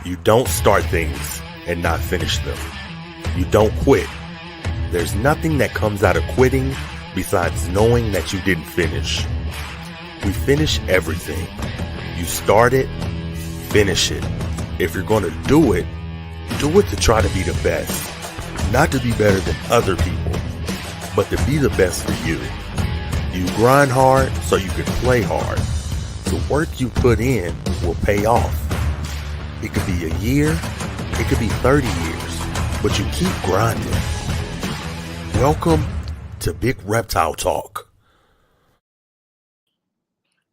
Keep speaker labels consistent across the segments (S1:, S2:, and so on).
S1: You don't start things and not finish them. You don't quit. There's nothing that comes out of quitting besides knowing that you didn't finish. We finish everything. You start it, finish it. If you're going to do it to try to be the best. Not to be better than other people, but to be the best for you. You grind hard so you can play hard. The work you put in will pay off. It could be a year, it could be 30 years, but you keep grinding. Welcome to Big Reptile Talk.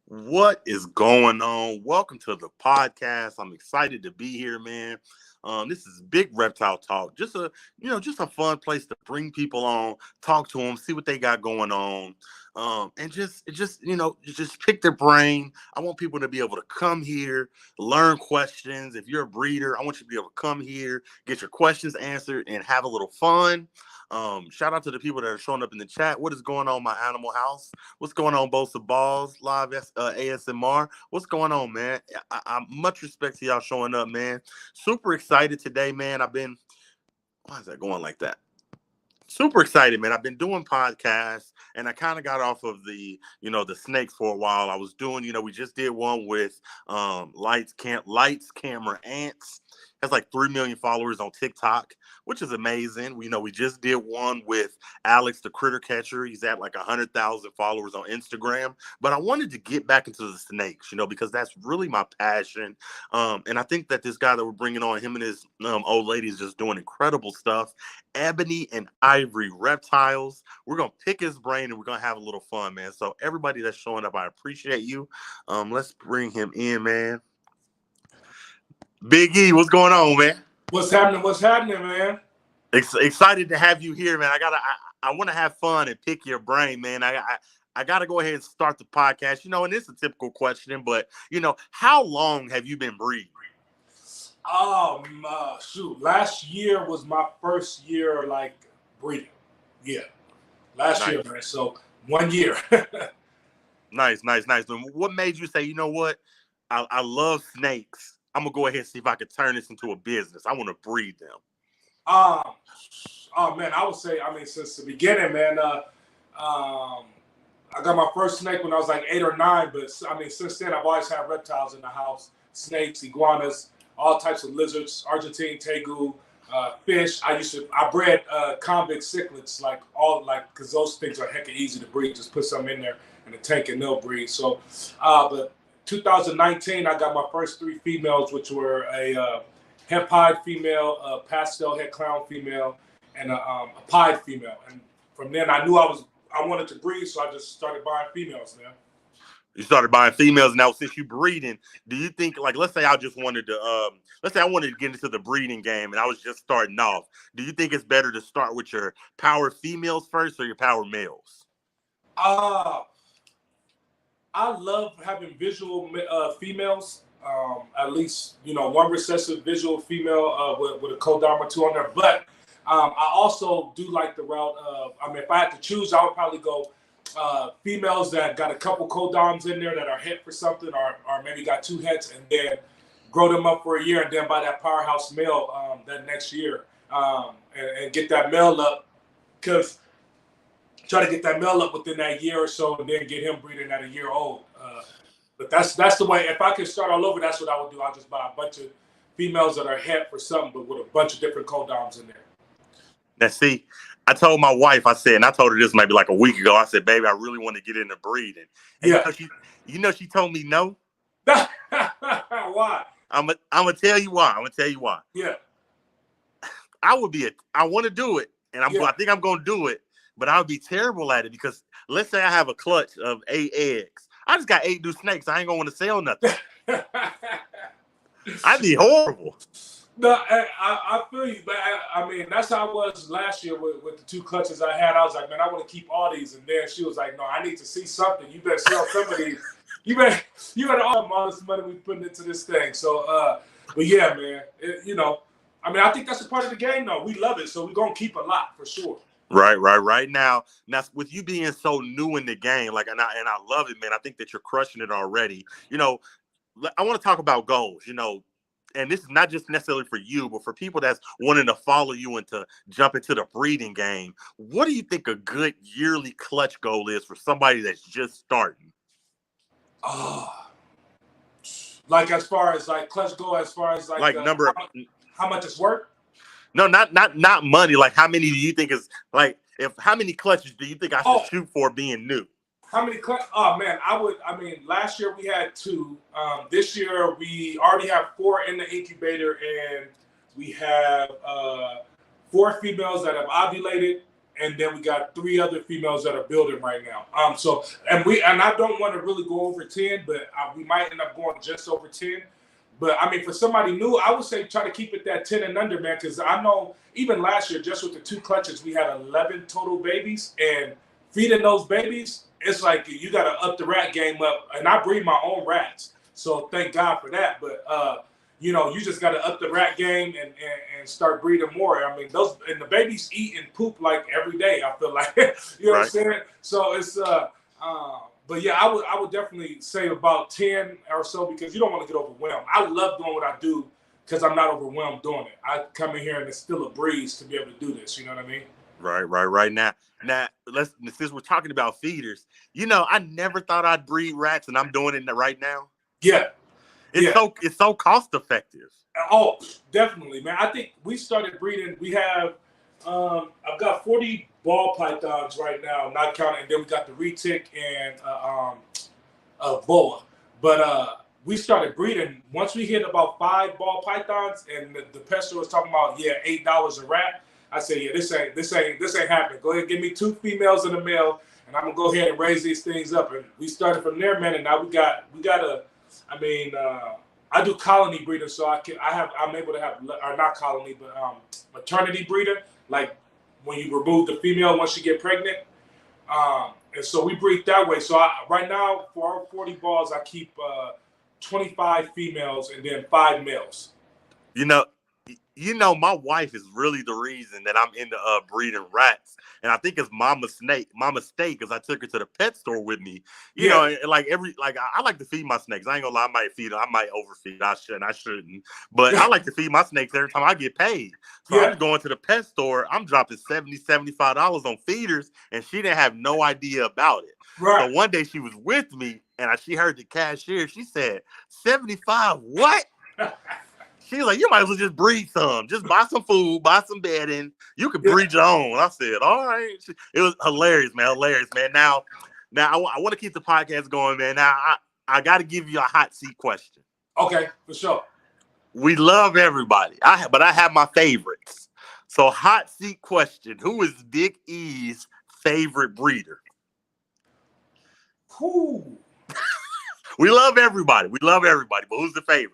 S1: What is going on? Welcome to the podcast. I'm excited to be here, man. This is Big Reptile Talk. Just a fun place to bring people on, talk to them, see what they got going on. And just pick their brain. I want people to be able to come here, learn questions. If you're a breeder, I want you to be able to come here, get your questions answered, and have a little fun. Shout out to the people that are showing up in the chat. What is going on, my animal house? What's going on, Bosa Balls, live ASMR? What's going on, man? I much respect to y'all showing up, man. Super excited today, man. Why is that going like that? Super excited, man. I've been doing podcasts and I kind of got off of the snakes for a while. I was doing, we just did one with Lights, Camera, Ants. Has like 3 million followers on TikTok, which is amazing. We just did one with Alex, the critter catcher. He's at like 100,000 followers on Instagram. But I wanted to get back into the snakes, because that's really my passion. And I think that this guy that we're bringing on, him and his old lady is just doing incredible stuff. Ebony and Ivory, Reptiles. We're going to pick his brain and we're going to have a little fun, man. So everybody that's showing up, I appreciate you. Let's bring him in, man. Big E, what's going on, man?
S2: What's happening, man?
S1: Excited to have you here, man. I want to have fun and pick your brain, man. I got to go ahead and start the podcast, and it's a typical question, but, how long have you been breeding?
S2: Shoot. Last year was my first year, breeding. Yeah. Last year, man. So 1 year.
S1: Nice. What made you say, you know what? I love snakes. I'm going to go ahead and see if I can turn this into a business. I want to breed them.
S2: Man, I would say, since the beginning, man, I got my first snake when I was like 8 or 9, but since then I've always had reptiles in the house, snakes, iguanas, all types of lizards, Argentine tegu, fish. I bred convict cichlids, because those things are hecka easy to breed. Just put some in there in a tank and they'll breed. So, but 2019, I got my first 3 females, which were a het pied female, a pastel het clown female, and a pied female. And from then, I knew I wanted to breed, so I just started buying females, man.
S1: You started buying females. Now, since you breeding, do you think, let's say I wanted to get into the breeding game and I was just starting off. Do you think it's better to start with your power females first or your power males?
S2: I love having visual females, at least, one recessive visual female with a codon or 2 on there. But I also do like the route of, if I had to choose, I would probably go females that got a couple codons in there that are het for something or maybe got 2 hets, and then grow them up for a year and then buy that powerhouse male that next year and get that male up, because try to get that male up within that year or so, and then get him breeding at a year old. But that's the way. If I could start all over, that's what I would do. I'll just buy a bunch of females that are het for something, but with a bunch of different codons in there.
S1: Now, see, I told my wife, and I told her this maybe like a week ago. I said, baby, I really want to get into breeding. And
S2: yeah.
S1: She told me no.
S2: Why?
S1: I'm gonna tell you why.
S2: Yeah.
S1: I want to do it, and I think I'm gonna do it. But I would be terrible at it because let's say I have a clutch of 8 eggs. I just got 8 new snakes. I ain't gonna want to sell nothing. I'd be horrible.
S2: No, I feel you, but that's how I was last year with the 2 clutches I had. I was like, man, I want to keep all these, and then she was like, no, I need to see something. You better sell some of these. You better all this money we putting into this thing. So, but yeah, man, I think that's a part of the game, though. We love it, so we're gonna keep a lot for sure.
S1: Right. Now with you being so new in the game, and I love it, man. I think that you're crushing it already. I want to talk about goals. and this is not just necessarily for you, but for people that's wanting to follow you and to jump into the breeding game, what do you think a good yearly clutch goal is for somebody that's just starting?
S2: Like as far as like clutch go, as far as like
S1: Like number,
S2: how much it's worth?
S1: no, not money. Like how many do you think is like how many clutches do you think I should shoot for being new?
S2: How many clutch? Oh man, I mean, last year we had 2. This year we already have 4 in the incubator, and we have 4 females that have ovulated, and then we got 3 other females that are building right now. So and I don't want to really go over 10, but we might end up going just over 10. But I mean, for somebody new, I would say try to keep it that 10 and under, man, because I know even last year, just with the 2 clutches, we had 11 total babies, and feeding those babies, it's like you got to up the rat game up. And I breed my own rats, so thank God for that. But you know, you just got to up the rat game and start breeding more. I mean, the babies eat and poop like every day. I feel like you know what I'm saying. So it's but yeah, I would definitely say about 10 or so, because you don't want to get overwhelmed. I love doing what I do because I'm not overwhelmed doing it. I come in here and it's still a breeze to be able to do this. You know what I mean?
S1: Right. Now, since we're talking about feeders, you know, I never thought I'd breed rats, and I'm doing it right now.
S2: Yeah,
S1: it's so cost effective.
S2: Oh, definitely, man. I think we started breeding. We have, I've got 40 ball pythons right now, not counting. And then we got the retic and a boa. But we started breeding once we hit about 5 ball pythons, and the pet store was talking about $8 a rat. I said, yeah, this ain't happening. Go ahead and give me 2 females and a male, and I'm gonna go ahead and raise these things up. And we started from there, man. And now we got a. I mean, I do colony breeding, so I'm able to have, or not colony, but maternity breeding. Like when you remove the female once she get pregnant, and so we breed that way. So right now for our 40 balls, I keep 25 females and then 5 males.
S1: You know, my wife is really the reason that I'm into breeding rats, and I think it's my mistake because I took her to the pet store with me. You know, and I like to feed my snakes. I ain't gonna lie, I might overfeed. I shouldn't, but I like to feed my snakes every time I get paid. So I'm going to the pet store. I'm dropping $75 on feeders, and she didn't have no idea about it. Right. So one day she was with me, and she heard the cashier. She said, "75 what?" She was like, "You might as well just breed some. Just buy some food, buy some bedding. You can breed your own." I said, "All right." It was hilarious, man. Now I want to keep the podcast going, man. Now I got to give you a hot seat question.
S2: Okay, for sure.
S1: We love everybody, but I have my favorites. So hot seat question: who is Big E's favorite breeder?
S2: Who?
S1: We love everybody, but who's the favorite?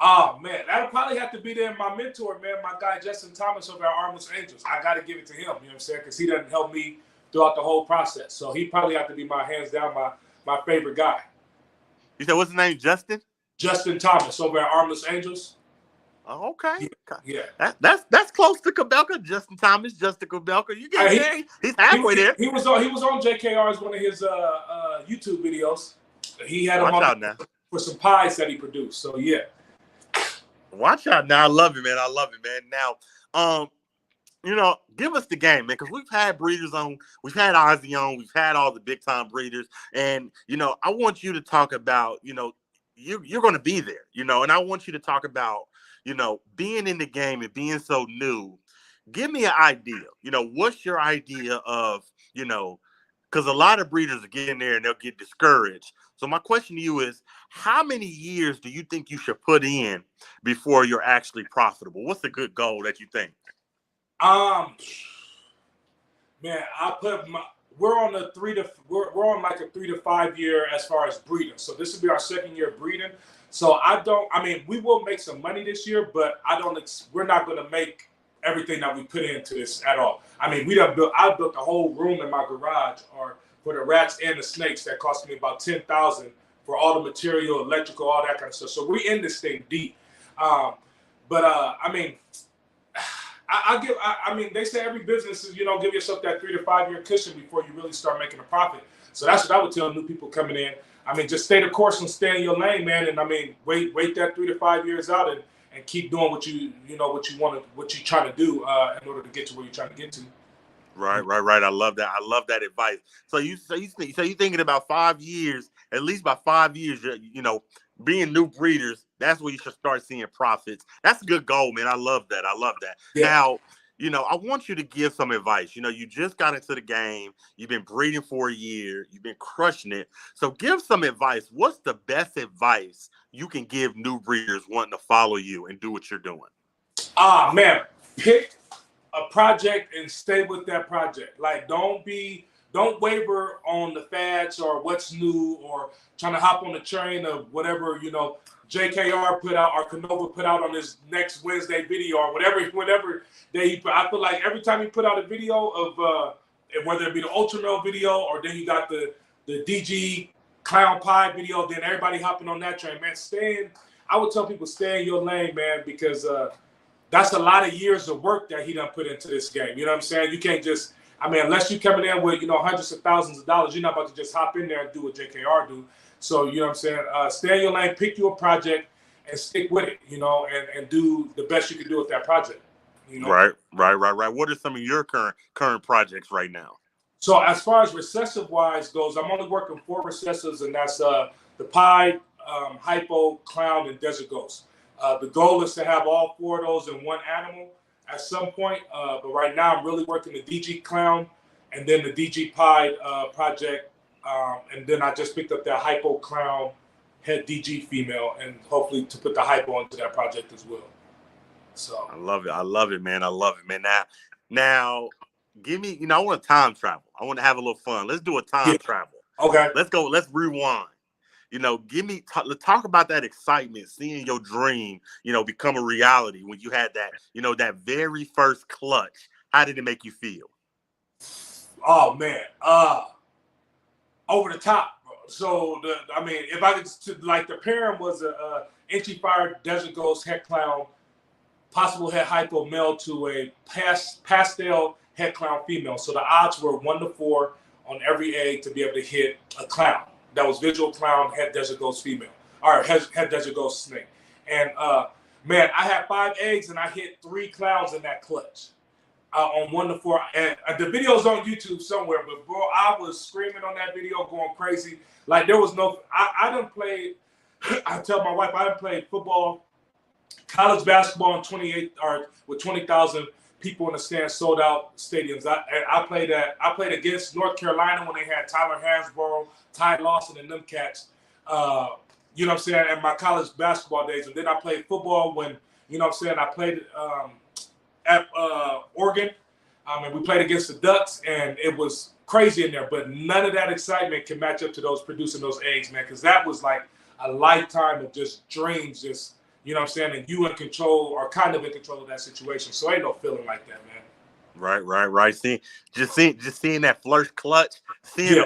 S2: Oh, man, that'll probably have to be there. My mentor, man, my guy, Justin Thomas over at Armless Angels. I got to give it to him, you know what I'm saying? Because he doesn't help me throughout the whole process. So he probably have to be hands down, my favorite guy.
S1: You said, what's his name, Justin?
S2: Justin Thomas over at Armless Angels.
S1: Oh, okay.
S2: Yeah.
S1: That's close to Kabelka. Justin Thomas, Justin Kabelka. You get there. He's halfway there.
S2: He was on JKR's one of his YouTube videos. He had him on now for some pies that he produced. So, yeah.
S1: Watch out now. I love it, man. Now, you know, give us the game, man, because we've had breeders on. We've had Ozzy on. We've had all the big-time breeders. And, you know, I want you to talk about, you know, you're going to be there, you know, and I want you to talk about, you know, being in the game and being so new. Give me an idea. You know, what's your idea of, you know, because a lot of breeders are getting there and they'll get discouraged. So my question to you is, how many years do you think you should put in before you're actually profitable? What's a good goal that you think?
S2: Man, we're on like a 3 to 5 year as far as breeding. So this will be our 2nd year breeding. So we will make some money this year, but we're not going to make everything that we put into this at all. I mean, I built a whole room in my garage for the rats and the snakes that cost me about $10,000 for all the material, electrical, all that kind of stuff. So we're in this thing deep. I mean, I mean, they say every business is, you know, give yourself that 3 to 5 year cushion before you really start making a profit. So that's what I would tell new people coming in. I mean, just stay the course and stay in your lane, man. And I mean, wait that 3 to 5 years out and keep doing what you what you're trying to do in order to get to where you're trying to get to.
S1: Right. I love that. I love that advice. So you thinking about 5 years, at least by 5 years, being new breeders, that's where you should start seeing profits. That's a good goal, man. I love that.
S2: Yeah.
S1: Now, I want you to give some advice. You just got into the game. You've been breeding for a year. You've been crushing it. So give some advice. What's the best advice you can give new breeders wanting to follow you and do what you're doing?
S2: Man, pick a project and stay with that project. Like, don't waver on the fads or what's new or trying to hop on the train of whatever, JKR put out or Canova put out on his next Wednesday video or whatever day he put. I feel like every time he put out a video of whether it be the Ultra Male video or then you got the DG Clown Pie video, then everybody hopping on that train. Man, I would tell people stay in your lane, man, because that's a lot of years of work that he done put into this game. You know what I'm saying? You can't just, unless you're coming in with, hundreds of thousands of dollars, you're not about to just hop in there and do what JKR do. So, you know what I'm saying? Stay in your lane, pick your project, and stick with it, and do the best you can do with that project.
S1: Right. What are some of your current projects right now?
S2: So as far as recessive-wise goes, I'm only working 4 recessives, and that's the Pie, Hypo, Clown, and Desert Ghost. The goal is to have all 4 of those in one animal at some point. But right now, I'm really working the DG Clown and then the DG Pie project. And then I just picked up that Hypo Clown head DG female, and hopefully to put the Hypo into that project as well. So
S1: I love it, man. Now, give me, I want to time travel. I want to have a little fun. Let's do a time travel.
S2: Okay.
S1: Let's go. Let's rewind. Talk about that excitement, seeing your dream, become a reality when you had that, that very first clutch. How did it make you feel?
S2: Oh man, over the top. So if I could, like, the pairing was a entry fire Desert Ghost head clown, possible head hypo male to a pastel head clown female. So the odds were 1 to 4 on every egg to be able to hit a clown. That was visual clown, head Desert Ghost female, or head Desert Ghost snake. And man, I had 5 eggs and I hit 3 clowns in that clutch on 1 to 4. And the video's on YouTube somewhere, but bro, I was screaming on that video, going crazy. Like, there was no, I didn't play. I tell my wife I didn't play football, college basketball in 28 or with 20,000 people in the stands, sold out stadiums. I played against North Carolina when they had Tyler Hansborough, Ty Lawson, and them cats. You know what I'm saying? In my college basketball days, and then I played football when, you know what I'm saying, I played at Oregon, and we played against the Ducks, and it was crazy in there. But none of that excitement can match up to those producing those eggs, man, because that was like a lifetime of just dreams, just, you know what I'm saying, and you in control or kind of in control of that situation. So ain't no feeling like that, man.
S1: Right. Just seeing that first clutch, seeing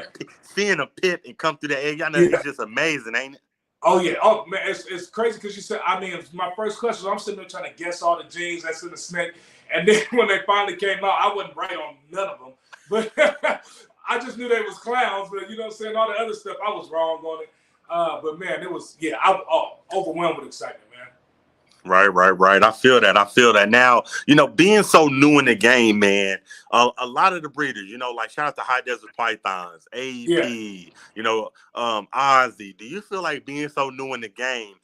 S1: a pip and come through the egg. I know it's just amazing, ain't it?
S2: Oh yeah. Oh man, it's crazy because you said, my first question, I'm sitting there trying to guess all the genes that's in the snake, and then when they finally came out, I wasn't right on none of them, but I just knew they was clowns. But you know what I'm saying, all the other stuff I was wrong on it. But man, it was I overwhelmed with excitement, man.
S1: Right. I feel that. Now, being so new in the game, man, a lot of the breeders, like shout out to High Desert Pythons, AP, Ozzy. Do you feel like being so new in the game,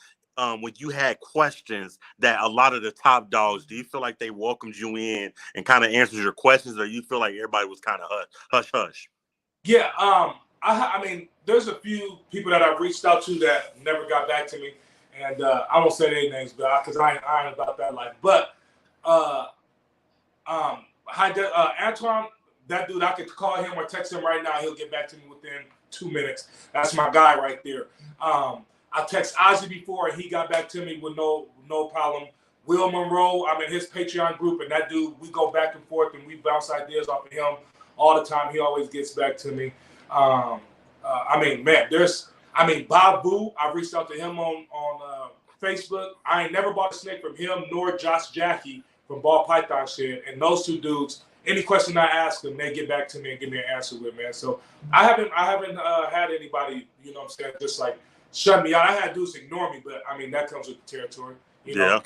S1: when you had questions that a lot of the top dogs, do you feel like they welcomed you in and kind of answered your questions, or you feel like everybody was kind of hush?
S2: Yeah. There's a few people that I've reached out to that never got back to me. And I won't say their names, but because I ain't about that life. But Antoine, that dude, I could call him or text him right now. He'll get back to me within 2 minutes. That's my guy right there. I text Ozzy before, and he got back to me with no problem. Will Monroe, I'm in his Patreon group, and that dude, we go back and forth, and we bounce ideas off of him all the time. He always gets back to me. Bob Boo, I reached out to him on Facebook. I ain't never bought a snake from him nor Josh Jackie from Ball Python Shed. And those two dudes, any question I ask them, they get back to me and give me an answer with, man. So I haven't had anybody, you know what I'm saying, just like shut me out. I had dudes ignore me, but that comes with the territory. You know?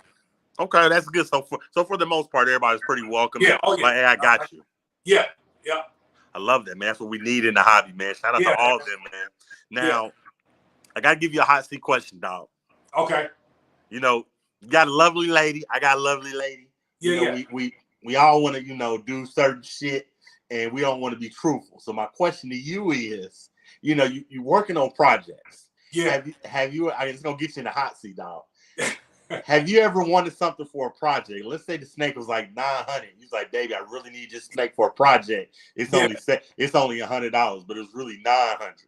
S1: Okay, that's good. So for the most part, everybody's pretty welcoming.
S2: Yeah. Oh yeah.
S1: Like, hey, I got you.
S2: Yeah. Yeah.
S1: I love that, man. That's what we need in the hobby, man. Shout out to all of them, man. Now, I gotta give you a hot seat question, dog.
S2: Okay.
S1: You got a lovely lady. I got a lovely lady. We all want to, do certain shit, and we don't want to be truthful. So my question to you is, you working on projects.
S2: Yeah.
S1: Have you? I just gonna get you in the hot seat, dog. Have you ever wanted something for a project? Let's say the snake was like $900. He's like, baby, I really need this snake for a project. It's only $100, but it's really $900.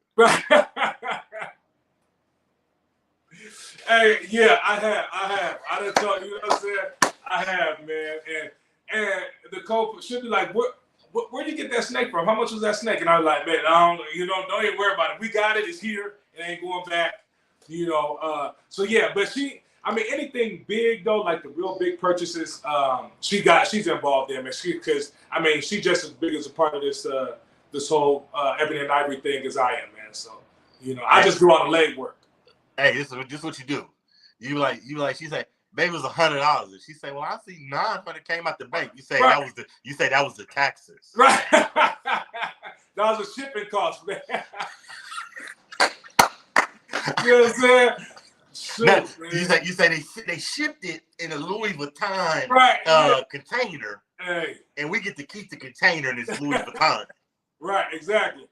S2: Hey, yeah, I have. I done told you, what I'm saying? I have, man. And the co should be like, where do you get that snake from? How much was that snake? And I was like, man, don't even worry about it. We got it. It's here. It ain't going back. So yeah, but anything big though, like the real big purchases, she's involved in, man. She's just as big as a part of this whole Ebony and Ivory thing as I am, man. So, I just do all the leg work.
S1: Hey, this is what you do. You like, she said, baby, it was $100. And she said, well, I see 900 came out the bank. You say that was the taxes.
S2: Right. That was a shipping cost, man. You know what I'm saying? Shoot,
S1: now,
S2: man.
S1: You say they shipped it in a Louis Vuitton container.
S2: Hey.
S1: And we get to keep the container in this Louis Vuitton.
S2: Right, exactly.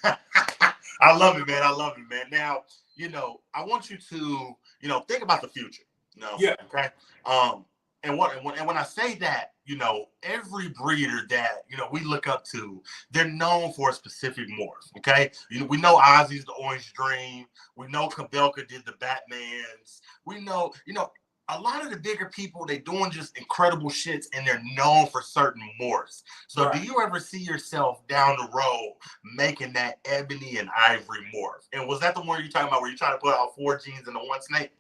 S1: I love it, man. Now, I want you to, think about the future.
S2: Yeah.
S1: Okay. And when I say that, every breeder that we look up to, they're known for a specific morph. Okay. We know Ozzy's the Orange Dream. We know Kabelka did the Batmans. We know, a lot of the bigger people, they doing just incredible shits, and they're known for certain morphs. So do you ever see yourself down the road making that Ebony and Ivory morph? And was that the one you're talking about where you're trying to put out 4 genes into one snake?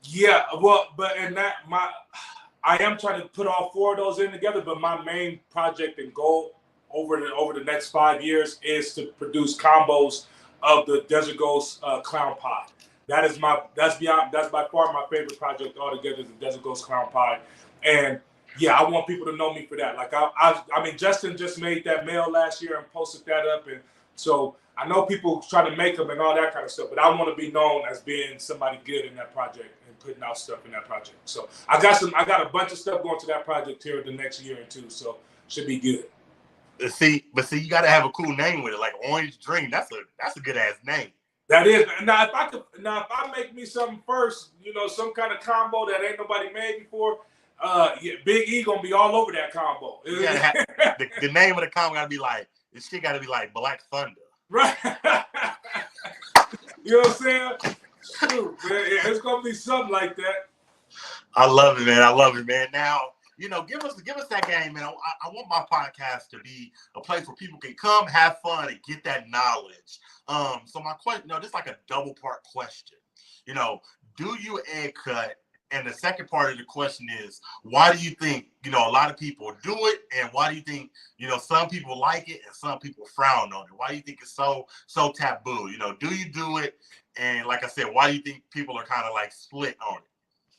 S2: Yeah, well, but in that I am trying to put all 4 of those in together, but my main project and goal over the next 5 years is to produce combos of the Desert Ghost Clown Pie. That's by far my favorite project altogether is the Desert Ghost Clown Pie. And yeah, I want people to know me for that. Like Justin just made that mail last year and posted that up, and so I know people try to make them and all that kind of stuff, but I want to be known as being somebody good in that project and putting out stuff in that project. So I got a bunch of stuff going to that project here the next year or two, so should be good.
S1: See, you got to have a cool name with it, like Orange Dream. That's a good ass name.
S2: That is. Now, if I make me something first, some kind of combo that ain't nobody made before, Big E gonna be all over that combo.
S1: The name of the combo gotta be like, this shit gotta be like Black Thunder.
S2: Right. You know what I'm saying? Shoot, man, it's gonna be something like that.
S1: I love it, man. Now, give us that game, man. I want my podcast to be a place where people can come, have fun, and get that knowledge. So my question, this is like a double part question. Do you egg cut? And the second part of the question is, why do you think, a lot of people do it? And why do you think, some people like it and some people frown on it? Why do you think it's so taboo? Do you do it? And like I said, why do you think people are kind of like split on it?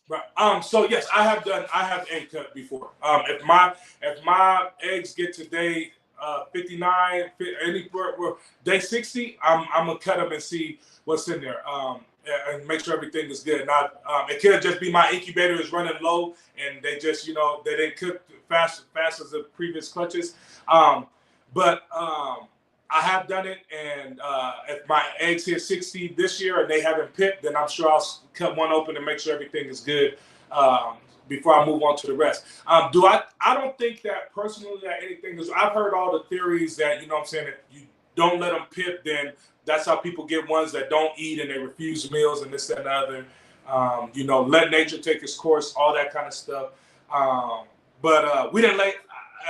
S2: Right. So yes, I have egg cut before. If my eggs get to day 59, day 60, I'm gonna cut them and see what's in there. And make sure everything is good. Not it could just be my incubator is running low and they just they didn't cook fast as the previous clutches. But I have done it, and if my eggs hit 60 this year and they haven't pipped, then I'm sure I'll cut one open and make sure everything is good before I move on to the rest. I don't think that personally that anything is. I've heard all the theories that if you don't let them pip, then that's how people get ones that don't eat and they refuse meals and this, that, and the other. Let nature take its course, all that kind of stuff. But we didn't let,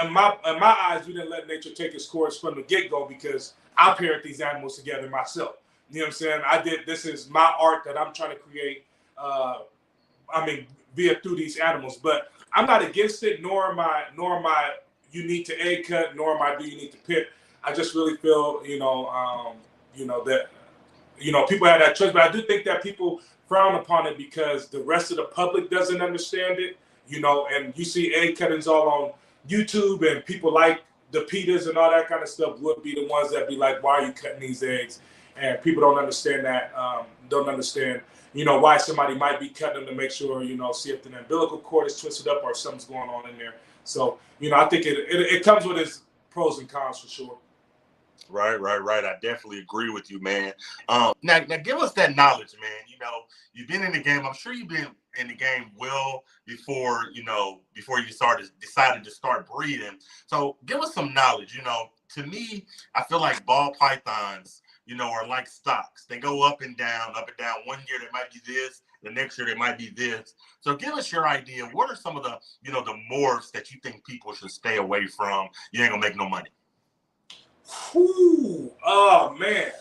S2: in my eyes, we didn't let nature take its course from the get-go because I paired these animals together myself. You know what I'm saying? This is my art that I'm trying to create, via through these animals. But I'm not against it, nor am I you need to egg cut, nor am I do you need to pip. I just really feel, that people have that choice, but I do think that people frown upon it because the rest of the public doesn't understand it. you know, and you see egg cuttings all on YouTube, and people like the PETAs and all that kind of stuff would be the ones that be like, why are you cutting these eggs? And people don't understand that, don't understand, you know, why somebody might be cutting them to make sure, you know, see if the umbilical cord is twisted up or something's going on in there. So, you know, I think it comes with its pros and cons for sure.
S1: Right. I definitely agree with you, man. Now give us that knowledge, man. You know, you've been in the game. I'm sure you've been in the game well before you decided to start breeding. So give us some knowledge. You know, to me, I feel like ball pythons, you know, are like stocks. They go up and down, up and down. One year they might be this, the next year they might be this. So give us your idea. What are some of the, you know, the morphs that you think people should stay away from? You ain't gonna make no money.
S2: Ooh, oh man.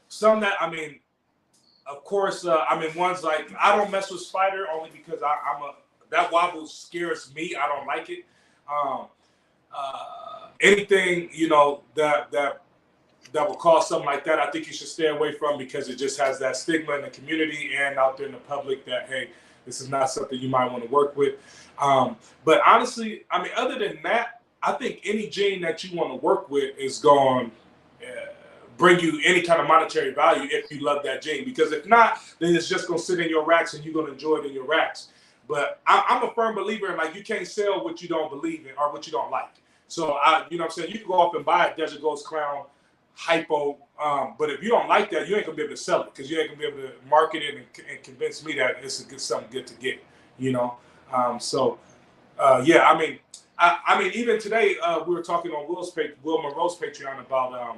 S2: Some that, I mean, of course, I mean, ones like, I don't mess with spider only because that wobble scares me. I don't like it. Anything, you know, that will cause something like that, I think you should stay away from, because it just has that stigma in the community and out there in the public that, hey, this is not something you might want to work with. But honestly, I mean, other than that, I think any gene that you want to work with is going to bring you any kind of monetary value if you love that gene. Because if not, then it's just going to sit in your racks and you're going to enjoy it in your racks. But I'm a firm believer in, like, you can't sell what you don't believe in or what you don't like. So, you know what I'm saying? You can go off and buy a Desert Ghost Clown hypo, but if you don't like that, you ain't going to be able to sell it, because you ain't going to be able to market it and convince me that it's something good to get, you know? Yeah, I mean, even today, we were talking on Will Monroe's Patreon about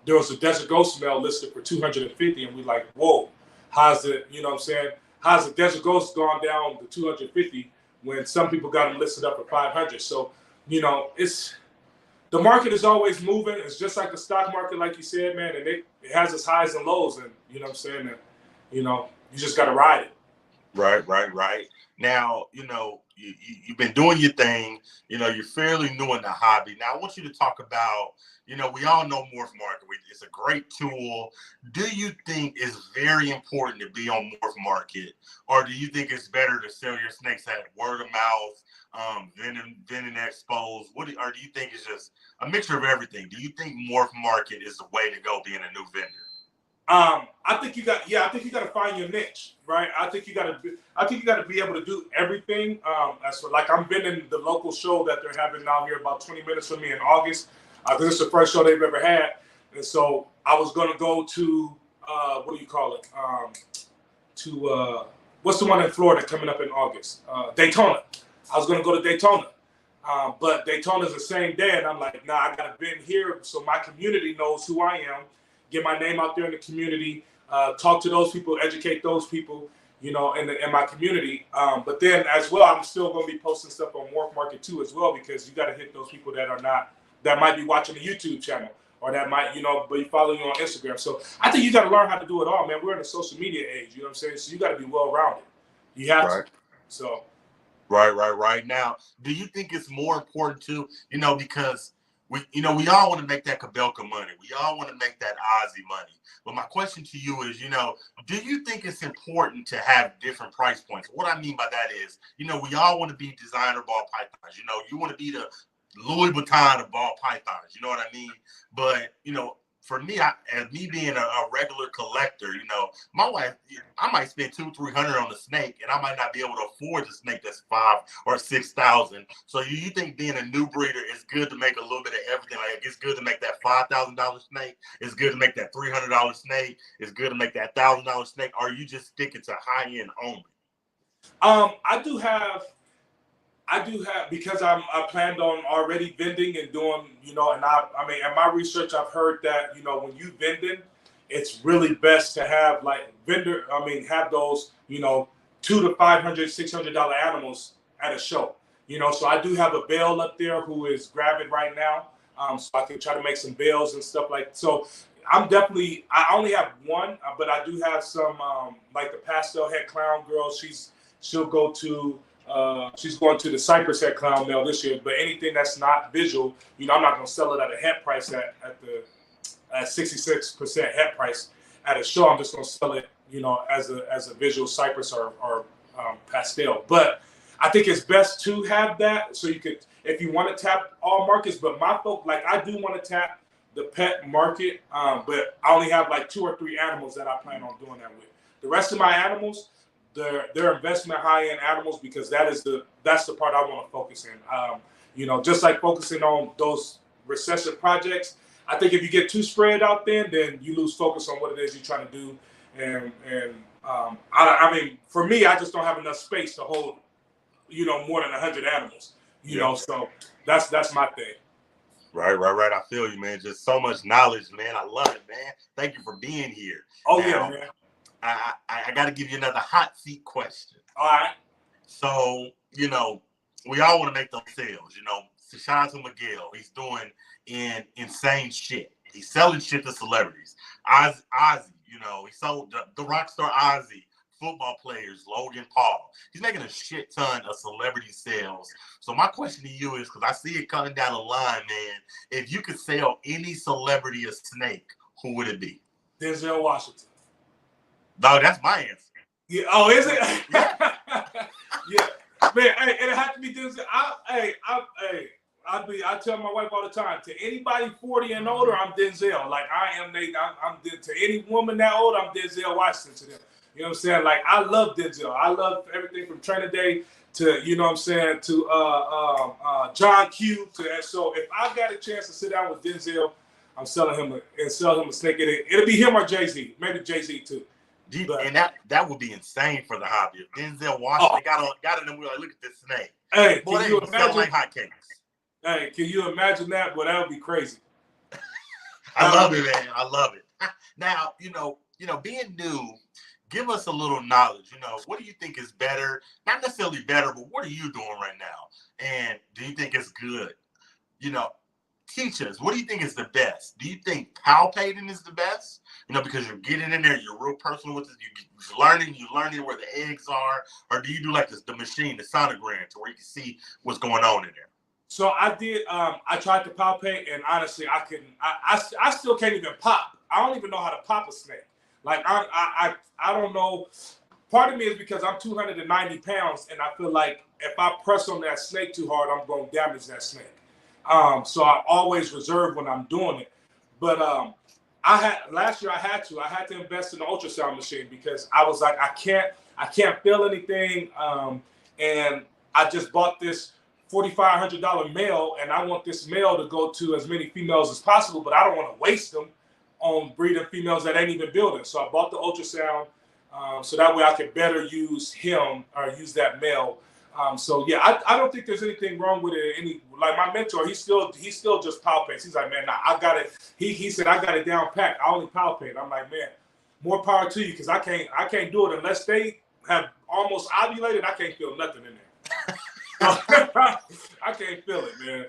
S2: there was a Desert Ghost male listed for 250, and we like, whoa, how's the, you know what I'm saying? How's the Desert Ghost gone down to 250 when some people got them listed up for 500? So, you know, the market is always moving. It's just like the stock market, like you said, man, and it has its highs and lows, and you know what I'm saying? And, you know, you just got to ride it.
S1: Right. Now, you know, you've been doing your thing. You know, you're fairly new in the hobby. Now, I want you to talk about, you know, we all know Morph Market. It's a great tool. Do you think it's very important to be on Morph Market, or do you think it's better to sell your snakes at word of mouth, vending expos? Or do you think it's just a mixture of everything? Do you think Morph Market is the way to go, being a new vendor?
S2: I think you got to find your niche, right? I think you got to be able to do everything. As for, like, I'm vending the local show that they're having down here about 20 minutes from me in August. This is the first show they've ever had, and so I was gonna go to what do you call it? What's the one in Florida coming up in August? Daytona. I was gonna go to Daytona, but Daytona's the same day, and I'm like, nah, I gotta vend here so my community knows who I am. Get my name out there in the community, talk to those people, educate those people, you know, in my community. But then as well, I'm still going to be posting stuff on Morph Market too as well, because you got to hit those people that might be watching the YouTube channel, or that might, you know, be following you on Instagram. So I think you got to learn how to do it all, man. We're in a social media age, you know what I'm saying? So you got to be well-rounded. You have to. So.
S1: Right. Now, do you think it's more important to, you know, because we all want to make that Kabelka money. We all want to make that Ozzy money. But my question to you is, you know, do you think it's important to have different price points? What I mean by that is, you know, we all want to be designer ball pythons. You know, you want to be the Louis Vuitton of ball pythons. You know what I mean? But, you know, for me, as me being a regular collector, you know, my wife, I might spend $200-300 on the snake, and I might not be able to afford the snake that's $5,000 or $6,000. So you think being a new breeder is good to make a little bit of everything? Like, it's good to make that $5,000 snake. It's good to make that $300 snake. It's good to make that $1,000 snake. Or are you just sticking to high end only?
S2: I do have, because I planned on already vending and doing, you know, and I mean, in my research, I've heard that, you know, when you vending, it's really best to have have those, you know, $200 to $500, $600 animals at a show, you know. So I do have a bale up there who is gravid right now, so I can try to make some bales and stuff like. So I only have one, but I do have some like the pastel head clown girl. She'll go to. She's going to the Cypress Head Clown Mail this year, but anything that's not visual, you know, I'm not going to sell it at a head price at 66% head price at a show. I'm just going to sell it, you know, as a visual Cypress or pastel. But I think it's best to have that so you could, if you want to tap all markets. But my folk, like I do want to tap the pet market, but I only have like 2 or 3 animals that I plan on doing that with. The rest of my animals, they're investment high-end animals because that's the part I want to focus in. You know, just like focusing on those recessive projects. I think if you get too spread out there, then you lose focus on what it is you're trying to do. And I mean, for me, I just don't have enough space to hold, you know, more than 100 animals. You know, so that's my thing.
S1: Right. I feel you, man. Just so much knowledge, man. I love it, man. Thank you for being here.
S2: Oh, now, yeah, man.
S1: I got to give you another hot seat question.
S2: All right.
S1: So, you know, we all want to make those sales. You know, shout out to Miguel. He's doing insane shit. He's selling shit to celebrities. Ozzy, you know, he sold the rock star Ozzy, football players, Logan Paul. He's making a shit ton of celebrity sales. So my question to you is, because I see it coming down the line, man, if you could sell any celebrity a snake, who would it be?
S2: Denzel Washington.
S1: No, that's my answer.
S2: Yeah. Oh, is it? Yeah. Man, hey, it had to be Denzel. I tell my wife all the time, to anybody 40 and older, I'm Denzel. Like I'm to any woman that old, I'm Denzel Washington to them. You know what I'm saying? Like I love Denzel. I love everything from Training Day to, you know what I'm saying, to John Q. So if I got a chance to sit down with Denzel, I'm selling him a snake. It'll be him or Jay-Z. Maybe Jay-Z too.
S1: And that would be insane for the hobby. If Denzel Washington got it and we're like, look at this snake.
S2: Hey,
S1: boy, can you imagine like hotcakes?
S2: Hey, can you imagine that? Boy, that would be crazy.
S1: I love it, man. I love it. Now, you know, being new, give us a little knowledge. You know, what do you think is better? Not necessarily better, but what are you doing right now? And do you think it's good? You know, teach us. What do you think is the best? Do you think palpating is the best? You know, because you're getting in there, you're real personal with it. You're learning where the eggs are, or do you do like the machine, the sonogram, to where you can see what's going on in there?
S2: So I did. I tried to palpate, and honestly, I couldn't. I still can't even pop. I don't even know how to pop a snake. Like I don't know. Part of me is because I'm 290 pounds, and I feel like if I press on that snake too hard, I'm going to damage that snake. So I always reserve when I'm doing it. But last year I had to invest in the ultrasound machine because I was like, I can't feel anything. And I just bought this $4,500 male, and I want this male to go to as many females as possible, but I don't want to waste them on breeding females that ain't even building. So I bought the ultrasound, so that way I could better use him or use that male. So yeah, I don't think there's anything wrong with it. Like my mentor, he still just palpates. He's like, man, nah, I got it. He said I got it down pat. I only palpate. I'm like, man, more power to you, because I can't do it unless they have almost ovulated. I can't feel nothing in there. I can't feel it, man.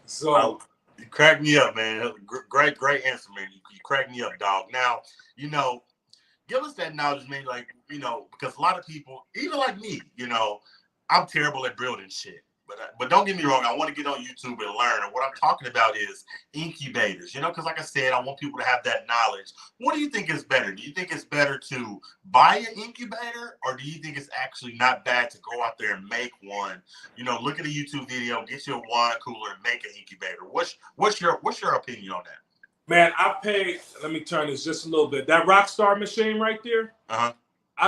S2: So
S1: you crack me up, man. Great answer, man. You crack me up, dog. Now, you know, give us that knowledge, man. Like, you know, because a lot of people, even like me, you know, I'm terrible at building shit. But don't get me wrong, I want to get on YouTube and learn. And what I'm talking about is incubators, you know, because like I said, I want people to have that knowledge. What do you think is better? Do you think it's better to buy an incubator, or do you think it's actually not bad to go out there and make one? You know, look at a YouTube video, get you a wine cooler, and make an incubator. What's your opinion on that?
S2: Man, I paid, let me turn this just a little bit. That Rockstar machine right there, I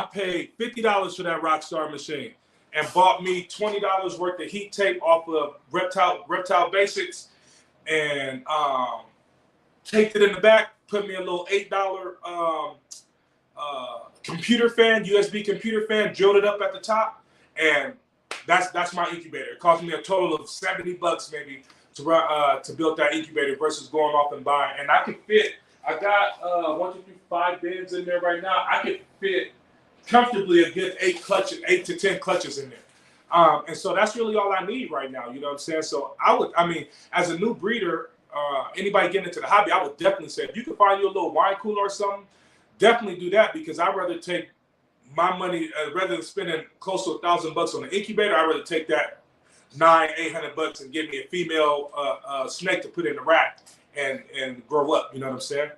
S2: paid $50 for that Rockstar machine. And bought me $20 worth of heat tape off of Reptile Basics, and taped it in the back. Put me a little $8 computer fan, USB computer fan. Drilled it up at the top, and that's my incubator. It cost me a total of $70 maybe to build that incubator versus going off and buying. And I could fit. I got 1, 2, 3, 5 bins in there right now. I could fit comfortably a good 8 to 10 clutches in there. And so that's really all I need right now. You know what I'm saying? So I mean, as a new breeder, anybody getting into the hobby, I would definitely say, if you could find you a little wine cooler or something, definitely do that, because I'd rather take my money, rather than spending close to $1,000 on an incubator, I'd rather take that $800 and get me a female snake to put in the rack and grow up. You know what I'm saying?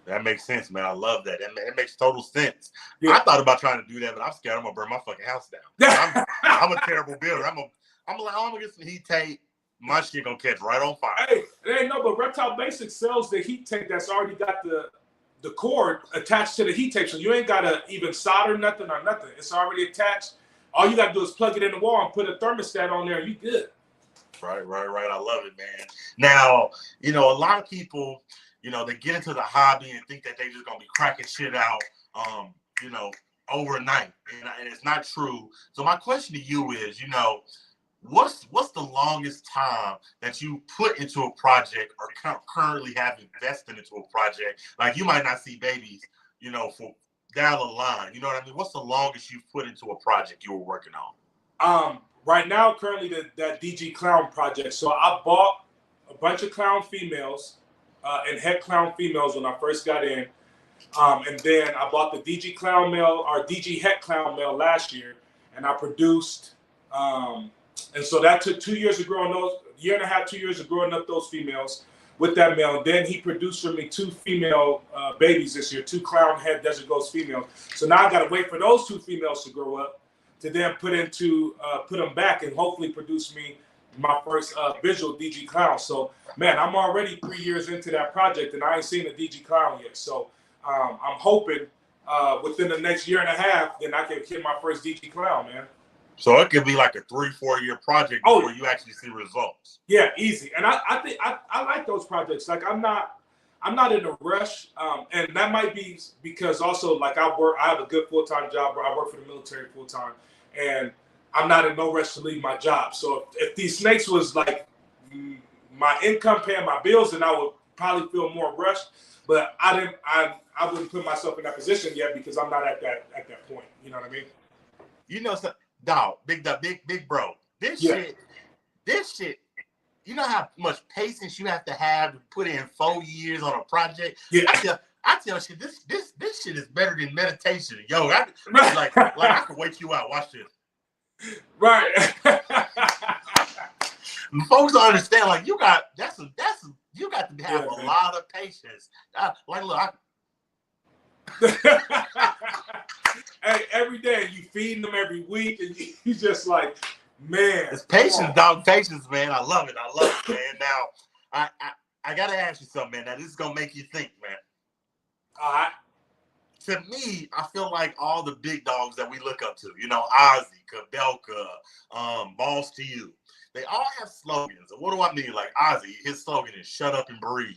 S1: That makes sense, man. I love that. It makes total sense.
S2: Yeah.
S1: I thought about trying to do that, but I'm scared I'm gonna burn my fucking house down. I'm a terrible builder. I'm like, oh, I'm gonna get some heat tape. My shit gonna catch right on fire.
S2: Hey, it ain't no, but Reptile Basics sells the heat tape that's already got the cord attached to the heat tape, so you ain't gotta even solder nothing or nothing. It's already attached. All you gotta do is plug it in the wall and put a thermostat on there, and you good.
S1: Right. I love it, man. Now, a lot of people, they get into the hobby and think that they just gonna be cracking shit out, overnight, and it's not true. So my question to you is, what's the longest time that you put into a project or currently have invested into a project? Like, you might not see babies, for down the line. You know what I mean? What's the longest you've put into a project you were working on?
S2: Right now, currently that DG Clown project. So I bought a bunch of clown females and het clown females when I first got in. And then I bought the DG Clown male or DG Het Clown male last year, and I produced. And so that took 2 years of growing those, year and a half, 2 years of growing up those females with that male. And then he produced for me 2 female babies this year, 2 clown head desert ghost females. So now I got to wait for those 2 females to grow up to then put them back and hopefully produce me my first visual DG Clown. So, man, I'm already 3 years into that project, and I ain't seen a DG Clown yet. So I'm hoping within the next year and a half, then I can hit my first DG Clown, man.
S1: So it could be like a 3-4 year project before you actually see results.
S2: Yeah, easy. And I think I like those projects. Like, I'm not in a rush, and that might be because also, like, I have a good full-time job where I work for the military full-time, and I'm not in no rush to leave my job. So if these snakes was like my income paying my bills, then I would probably feel more rushed. But I wouldn't put myself in that position yet because I'm not at that point. You know what I mean?
S1: So, dog, big bro. This shit. You know how much patience you have to put in 4 years on a project?
S2: Yeah.
S1: I tell shit, this shit is better than meditation. Yo, like I can wake you out. Watch this.
S2: Right.
S1: Folks don't understand. Like, you got to have a lot of patience.
S2: Hey, every day you feeding them every week, and you just like, man.
S1: It's patience, dog. Patience, man. I love it, man. Now, I gotta ask you something, man. Now, this is gonna make you think, man.
S2: All right.
S1: To me, I feel like all the big dogs that we look up to, Ozzy, Kabelka, Boss to You, they all have slogans. And what do I mean? Like, Ozzy, his slogan is "Shut up and breathe."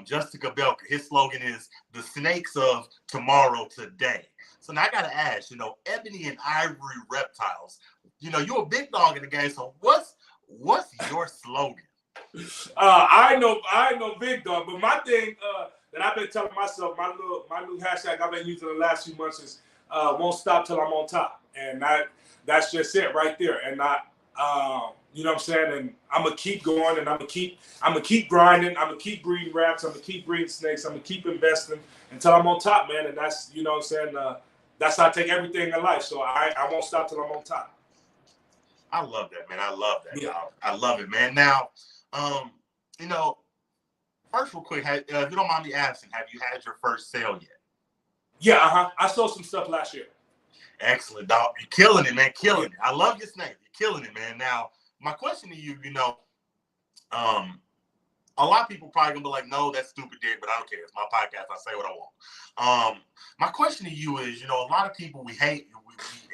S1: Justin Kabelka, his slogan is "The snakes of tomorrow, today." So now I gotta ask, Ebony and Ivory Reptiles. You're a big dog in the game. So what's your slogan?
S2: I know big dog, but my thing that I've been telling myself, my new hashtag I've been using the last few months is "Won't stop till I'm on top," and that's just it right there. And you know what I'm saying? And I'm gonna keep going, and I'm gonna keep grinding. I'm gonna keep breeding rats. I'm gonna keep breeding snakes. I'm gonna keep investing until I'm on top, man. And that's, you know what I'm saying? That's how I take everything in life. So I won't stop till I'm on top.
S1: I love that, man. I love that.
S2: Yeah.
S1: I love it, man. Now, first, real quick, if you don't mind me asking, have you had your first sale yet?
S2: Yeah, I sold some stuff last year.
S1: Excellent, dog. You're killing it, man. Killing it. I love your snake. You're killing it, man. Now, my question to you, a lot of people probably gonna be like, "No, that's stupid, Dick," but I don't care. It's my podcast. I say what I want. My question to you is, a lot of people we hate,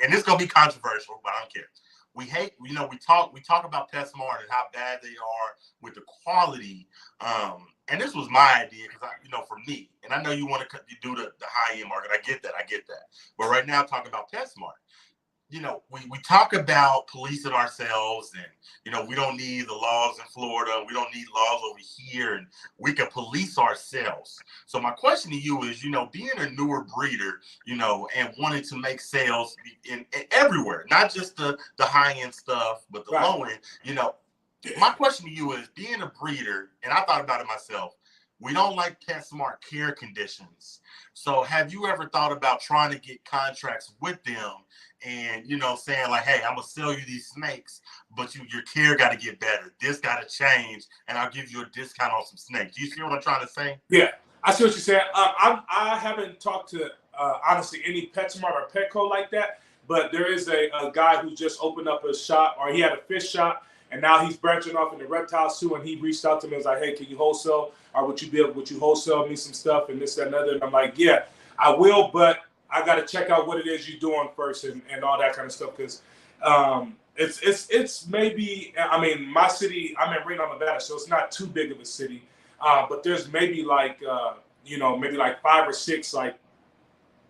S1: and it's gonna be controversial, but I don't care. We hate, we talk about PetSmart and how bad they are with the quality. And this was my idea because for me, and I know you want to do the high end market. I get that. But right now, talking about PetSmart, we talk about policing ourselves, and we don't need the laws in Florida. We don't need laws over here, and we can police ourselves. So my question to you is, being a newer breeder, and wanting to make sales in everywhere, not just the high end stuff, but the low end. My question to you is, being a breeder, and I thought about it myself. We don't like PetSmart care conditions. So have you ever thought about trying to get contracts with them and, saying like, "Hey, I'm going to sell you these snakes, but your care got to get better. This got to change, and I'll give you a discount on some snakes." Do you see what I'm trying to say?
S2: Yeah, I see what you're saying. I haven't talked to honestly any PetSmart or Petco like that, but there is a guy who just opened up a shop, or he had a fish shop, and now he's branching off into reptiles too. And he reached out to me and was like, "Hey, can you wholesale? Or would you wholesale me some stuff and this, that, and other?" And I'm like, "Yeah, I will, but I got to check out what it is you're doing first and all that kind of stuff because it's maybe, I mean, my city, I'm in Reno, Nevada, so it's not too big of a city, but there's maybe like maybe like 5 or 6 like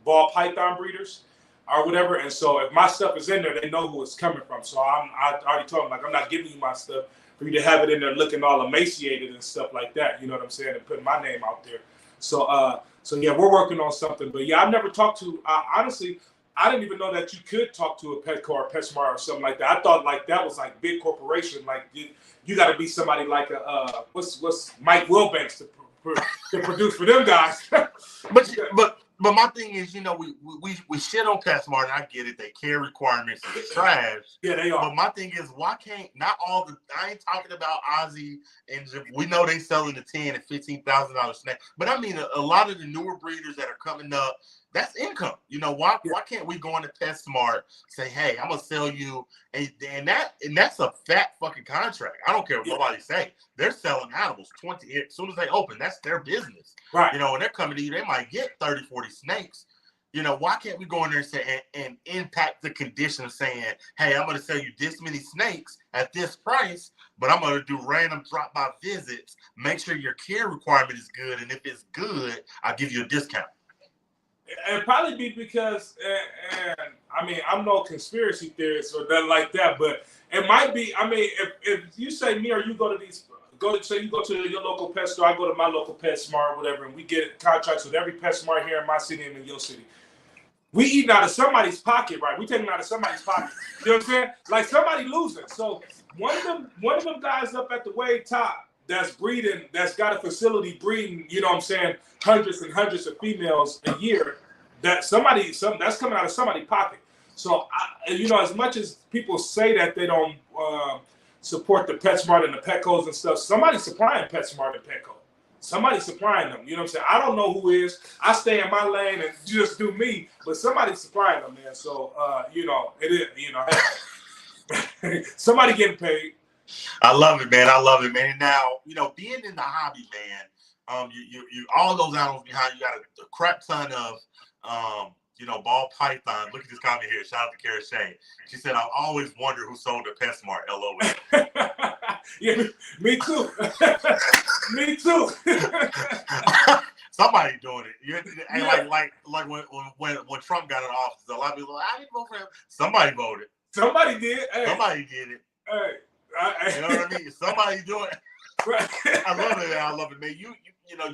S2: ball python breeders or whatever, and so if my stuff is in there, they know who it's coming from. So I already told them, like, I'm not giving you my stuff for you to have it in there looking all emaciated and stuff like that. You know what I'm saying? And putting my name out there. So so yeah, we're working on something. But yeah, I've never talked to. Honestly, I didn't even know that you could talk to a Petco or PetSmart or something like that. I thought like that was like big corporation. Like you got to be somebody like a what's Mike Wilbanks to produce for them guys.
S1: But my thing is, we shit on PetSmart, and I get it. They care requirements and trash.
S2: Yeah, they are.
S1: But my thing is, why can't not all the? I ain't talking about Ozzy and we know they selling the $10,000 and $15,000 snake. But I mean, a lot of the newer breeders that are coming up, that's income. Why can't we go into PetSmart, say, hey, I'm gonna sell you, and that's a fat fucking contract. I don't care what nobody say. They're selling animals 20 as soon as they open. That's their business.
S2: Right.
S1: When they're coming to you, they might get 30, 40 snakes. Why can't we go in there and say and impact the condition saying, hey, I'm gonna sell you this many snakes at this price, but I'm gonna do random drop-by visits, make sure your care requirement is good, and if it's good, I'll give you a discount.
S2: It'd probably be because, and I mean, I'm no conspiracy theorist or nothing like that, but it might be. I mean, if you say me or you go to you go to your local pet store, I go to my local PetSmart, whatever, and we get contracts with every PetSmart here in my city and in your city. We eating out of somebody's pocket, right? We taking out of somebody's pocket. You know what I'm saying? Like somebody losing. So one of them guys up at the way top that's breeding, that's got a facility breeding, you know what I'm saying, hundreds and hundreds of females a year, that's coming out of somebody's pocket. So, as much as people say that they don't support the PetSmart and the Petcos and stuff, somebody's supplying PetSmart and Petco. Somebody's supplying them. You know what I'm saying? I don't know who is. I stay in my lane and just do me, but somebody's supplying them, man. So, it is, somebody getting paid.
S1: I love it, man. And now, being in the hobby, man, you all those animals behind you got a crap ton of, ball python. Look at this comment here. Shout out to Kara Shea. She said, I've always wondered who sold the PetSmart, LOL.
S2: Yeah, me too. Me too.
S1: Somebody doing it. Like when Trump got in office, a lot of people I didn't vote for him. Somebody voted.
S2: Somebody did. Hey.
S1: Somebody did it.
S2: Hey.
S1: You know what I mean? Somebody doing it.
S2: Right.
S1: I love it, man. I love it, man.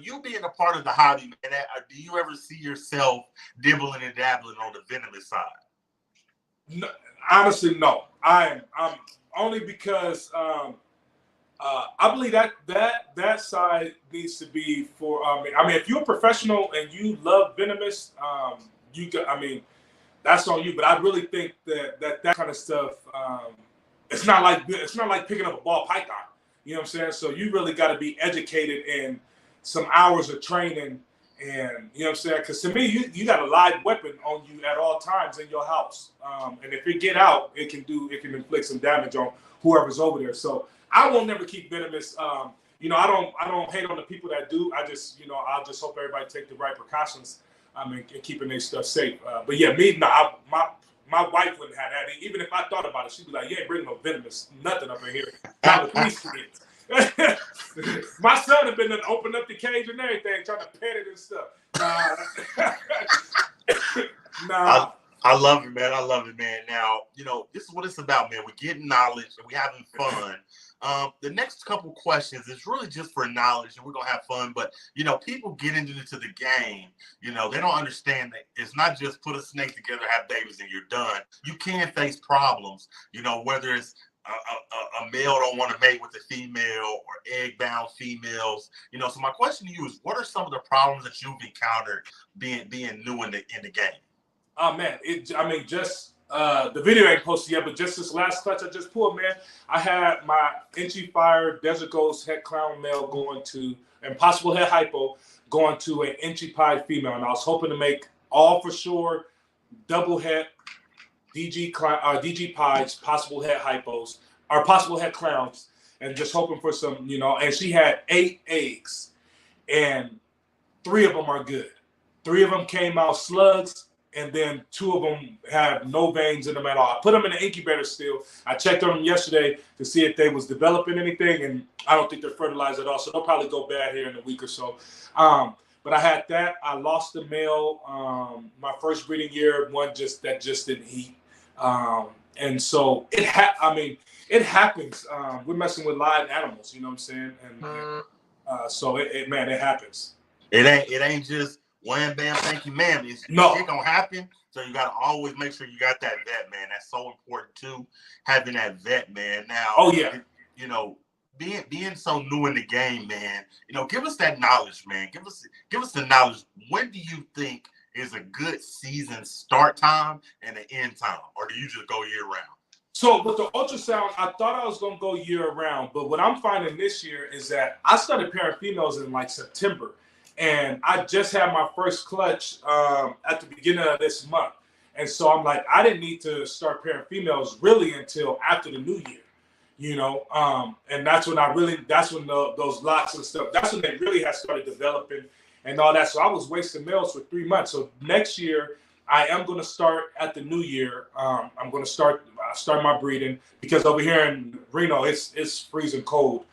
S1: You being a part of the hobby, man. Do you ever see yourself dibbling and dabbling on the venomous side?
S2: No, honestly, no. I'm only because I believe that side needs to be for. I mean, if you're a professional and you love venomous, that's on you. But I really think that kind of stuff. It's not like picking up a ball python. You know what I'm saying? So you really got to be educated in some hours of training, and you know what I'm saying? Because to me, you got a live weapon on you at all times in your house, and if it get out, it can inflict some damage on whoever's over there. So I will never keep venomous. I don't hate on the people that do. I just I'll just hope everybody take the right precautions. And keeping their stuff safe. But yeah, my wife wouldn't have that. Even if I thought about it, she'd be like, "You ain't bringing no venomous, nothing up in here." My son have been open up the cage and everything, trying to pet it and stuff. Nah.
S1: I love it, man. I love it, man. Now, this is what it's about, man. We're getting knowledge and we're having fun. The next couple questions is really just for knowledge, and we're gonna have fun. But people get into the game. They don't understand that it's not just put a snake together, have babies, and you're done. You can face problems. Whether it's a male don't want to mate with a female or egg-bound females. So my question to you is, what are some of the problems that you've encountered being new in the game?
S2: Oh man, just the video ain't posted yet, but just this last clutch I just pulled, man, I had my Inchy Fire Desert Ghost Het Clown male going to Impossible Het Hypo going to an incubate female, and I was hoping to make all for sure double het DG pies, possible het hypos, or possible het clowns, and just hoping for some, and she had 8 eggs, and 3 of them are good. 3 of them came out slugs, and then 2 of them have no veins in them at all. I put them in the incubator still. I checked on them yesterday to see if they was developing anything, and I don't think they're fertilized at all, so they'll probably go bad here in a week or so. But I had that. I lost the male my first breeding year, one just didn't heat. And so it happens. We're messing with live animals, you know what I'm saying? And so it happens.
S1: It ain't just wham bam thank you ma'am. It's gonna happen. So you gotta always make sure you got that vet, man. That's so important too, having that vet, man. Now being so new in the game, man, give us that knowledge, man. Give us the knowledge. When do you think is a good season start time and an end time, or do you just go year round?
S2: So with the ultrasound, I thought I was gonna go year round, but what I'm finding this year is that I started pairing females in like September, and I just had my first clutch at the beginning of this month, and so I'm like, I didn't need to start pairing females really until after the new year. And that's when those lots and stuff, that's when they really had started developing and all that. So I was wasting males for 3 months. So next year, I am going to start at the new year. I'm going to start my breeding, because over here in Reno, it's freezing cold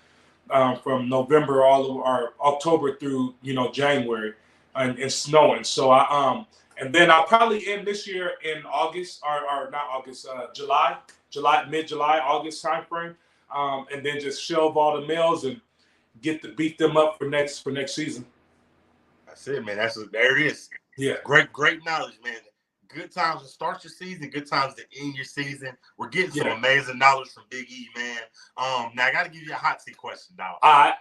S2: from November or October through, January, and snowing. So and then I'll probably end this year in August or not August, July, mid-July, August timeframe, and then just shelve all the males and beat them up for next season.
S1: That's it, man. There it is.
S2: Yeah.
S1: Great knowledge, man. Good times to start your season, good times to end your season. We're getting some amazing knowledge from Big E, man. Now I got to give you a hot seat question, dog.
S2: All right.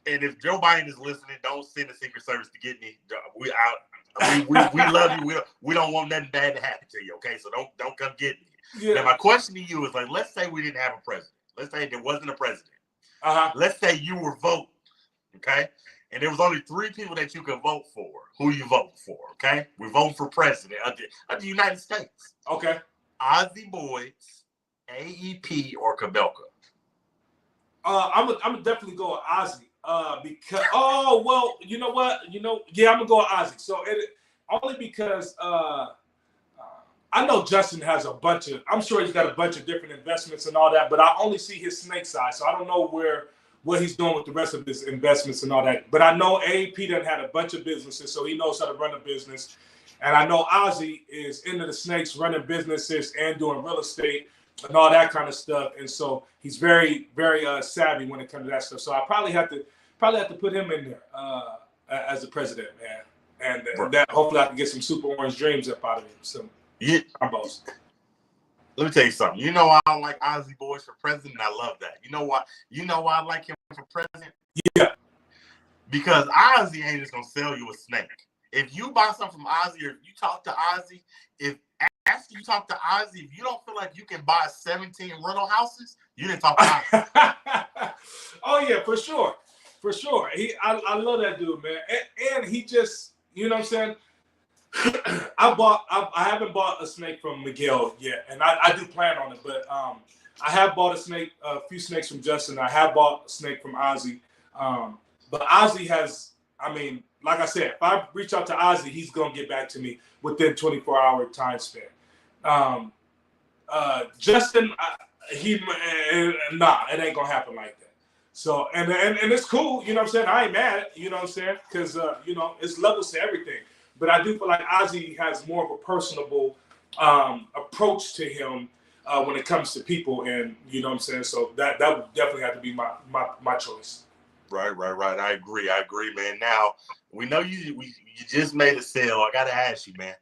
S1: And if Joe Biden is listening, don't send the Secret Service to get me. We love you. We don't want nothing bad to happen to you. Okay, so don't come get me. Yeah. Now my question to you is, like, let's say we didn't have a president. Let's say there wasn't a president. Let's say you were voting. Okay, and there was only 3 people that you could vote for. Who you voting for? Okay, we're voting for president of the United States.
S2: Okay,
S1: Ozzy Boyz, AEP, or Kabelka?
S2: I'm gonna definitely go with Ozzy. Because you know what? I'm gonna go with Ozzy. So only because I know Justin has I'm sure he's got a bunch of different investments and all that, but I only see his snake side, so I don't know what he's doing with the rest of his investments and all that. But I know AAP done had a bunch of businesses, so he knows how to run a business. And I know Ozzy is into the snakes, running businesses and doing real estate and all that kind of stuff. And so he's very, very savvy when it comes to that stuff. So I probably have to put him in there as the president, man. And that hopefully I can get some super orange dreams up out of him. So combos.
S1: Let me tell you something. You know why I like Ozzy Boyz for president? I love that. You know why I like him for president?
S2: Yeah.
S1: Because Ozzy ain't just gonna sell you a snake. If you buy something from Ozzy, or if you talk to Ozzy, after you talk to Ozzy, if you don't feel like you can buy 17 rental houses, you didn't talk to Ozzy.
S2: Oh yeah, for sure. For sure. I love that dude, man. And he just, you know what I'm saying? I haven't bought a snake from Miguel yet, and I do plan on it, but I have bought a few snakes from Justin. I have bought a snake from Ozzy. But Ozzy has, like I said, if I reach out to Ozzy, he's gonna get back to me within 24-hour time span. Justin, it ain't gonna happen like that. So and it's cool, you know what I'm saying? I ain't mad, you know what I'm saying? Because it's levels to everything. But I do feel like Ozzy has more of a personable approach to him when it comes to people, and you know what I'm saying? So that would definitely have to be my choice.
S1: Right. I agree, man. Now, we know you just made a sale. I got to ask you, man.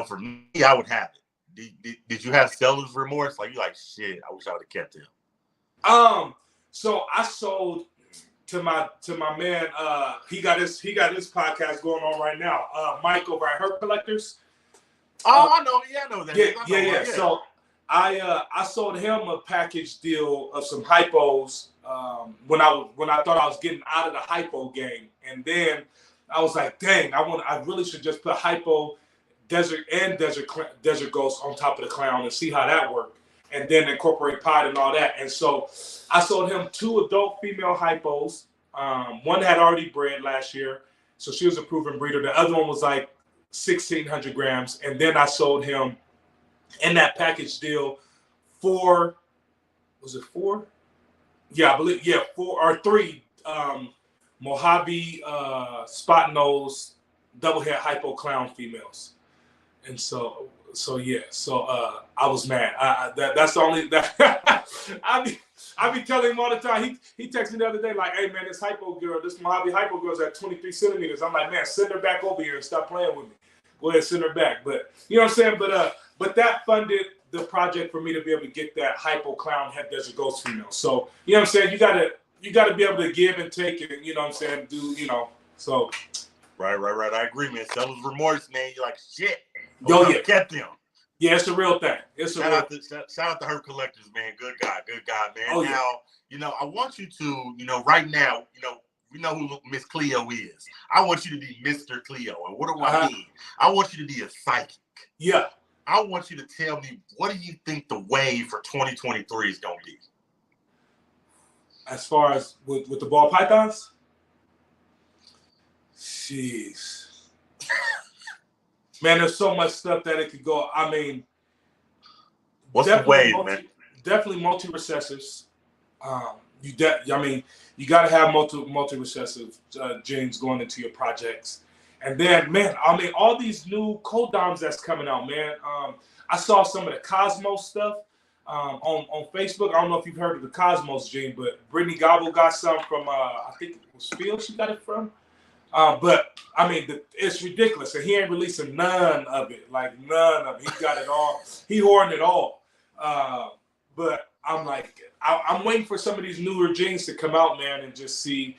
S1: For me, I would have it. Did you have seller's remorse? Like, you like, shit, I wish I would have kept him.
S2: So I sold to my man. He got his podcast going on right now. Mike over at Herb Collectors.
S1: I know. Yeah, I know that.
S2: Yeah. I sold him a package deal of some hypos when I thought I was getting out of the hypo game, and then I was like, dang, I really should just put hypo, desert ghost on top of the clown and see how that worked, and then incorporate pod and all that. And so I sold him 2 adult female hypos. One had already bred last year, so she was a proven breeder. The other one was like 1,600 grams, and then I sold him in that package deal 4. Was it 4? Yeah, I believe 4 or 3 Mojave spot nose double head hypo clown females. And so I was mad. That's the only that I be telling him all the time. He texted me the other day like, "Hey man, this hypo girl, this Mojave hypo girl's at 23 centimeters." I'm like, "Man, send her back over here and stop playing with me. Go ahead, send her back." But you know what I'm saying. But that funded the project for me to be able to get that hypo clown head desert ghost female. So you know what I'm saying. You gotta be able to give and take it. And, you know what I'm saying. So.
S1: Right. I agree, man. Seller's remorse, man. You're like, shit.
S2: Yeah.
S1: Kept them.
S2: Yeah, it's a real thing.
S1: Shout out to Herb Collectors, man. Good guy, man.
S2: Oh,
S1: now, I want you to, right now, we know who Miss Cleo is. I want you to be Mr. Cleo. And what do I mean? I want you to be a psychic.
S2: Yeah.
S1: I want you to tell me, what do you think the wave for 2023 is going to be?
S2: As far as with the ball pythons? Jeez. Man, there's so much stuff that it could go. I mean,
S1: what's the wave, man?
S2: Definitely multi-recessives. You got to have multi-recessive genes going into your projects. And then, man, I mean, all these new codons that's coming out, man. I saw some of the Cosmos stuff on Facebook. I don't know if you've heard of the Cosmos gene, but Brittany Gobble got some from, I think it was Field she got it from. But I mean, it's ridiculous, and he ain't releasing none of it. Like none of it. He got it all. He hoarding it all. But I'm like, I'm waiting for some of these newer genes to come out, man, and just see